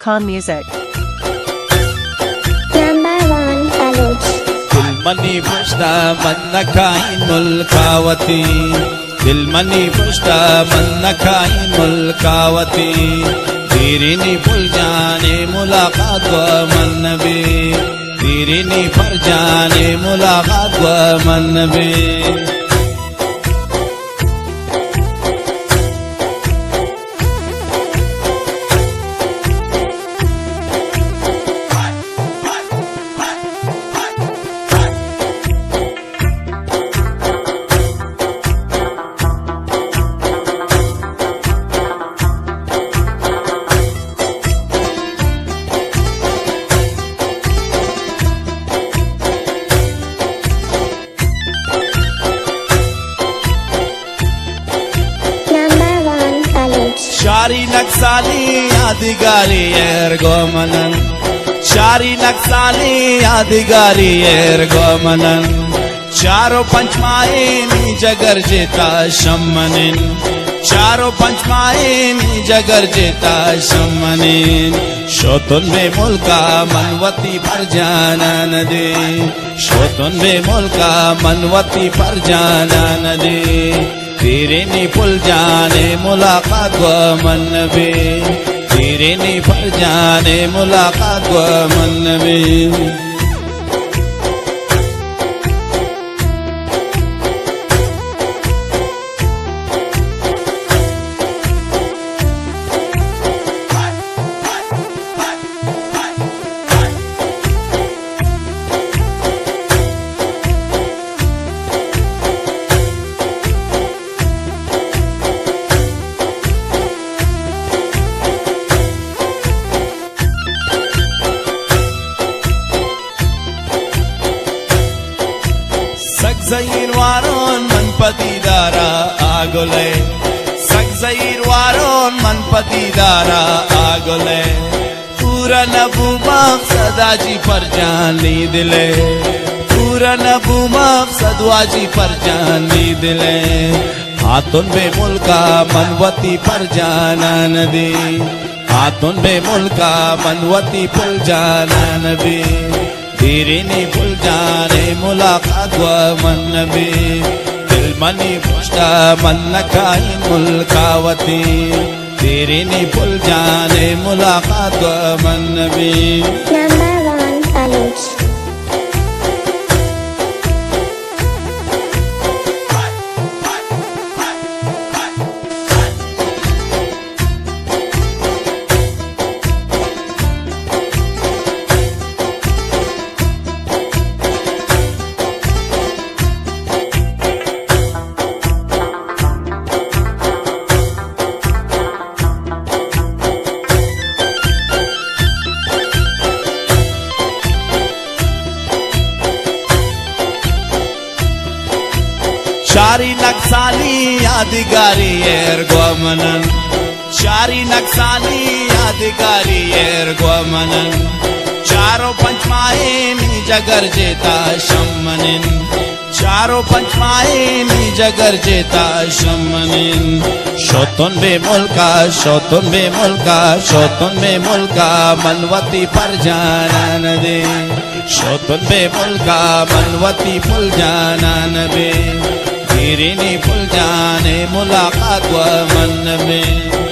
Con Music. Number 1 Taluj. दिलमनी Pushta मन नखाइन मुल्कावती दिलमनी पुष्टा मन नखाइन मुल्कावती दीरिनी फुल जाने मुलाकात व मन नबी दीरिनी फर जाने मुलाकात व मन नबी शारी नक्साली यादगारी गोमनन शारी नक्साली यादगारी गोमनन चारो पंचमायनी जगर जेता शम्मनिन चारो पंचमायनी जगर जेता शम्मनिन शोतुन में मुल्का मनवती पर जाना नदी शोतुन में मुल्का मनवती पर जाना नदी तेरे नी फुल जाने मुलाकात व मन नबी तेरे नी फल जाने मुलाकात व मन नबी Sagzair waron man patidara agole Sagzair waron man patidara agole Pura nabu maqsad aji par jaan li dile Pura nabu maqsad aji par jaan li dile Haatun be mulka manwati par jana nadi Haatun be mulka manwati par jana nabi दीरिनी फुल जाने मुलाकात व मन नबी दिलमनी पुष्टा मन नखाइन मुल्कावती दीरिनी फुल जाने मुलाकात व मन नबी Number 1 Taluj. शारी नक्साली यादगारी गोमनन शारी नक्साली यादगारी गोमनन चारो पंचमायनी जगर जेता शम्मनिन चारो पंचमायनी जगर जेता शम्मनिन शोतुन बे मुल्का शोतुन बे मुल्का शोतुन बे मुल्का मनवती पर जाना नदी शोतुन बे मुल्का मनवती फुल जाना नबी दीरिनी फुल जाने मुलाकात व मन में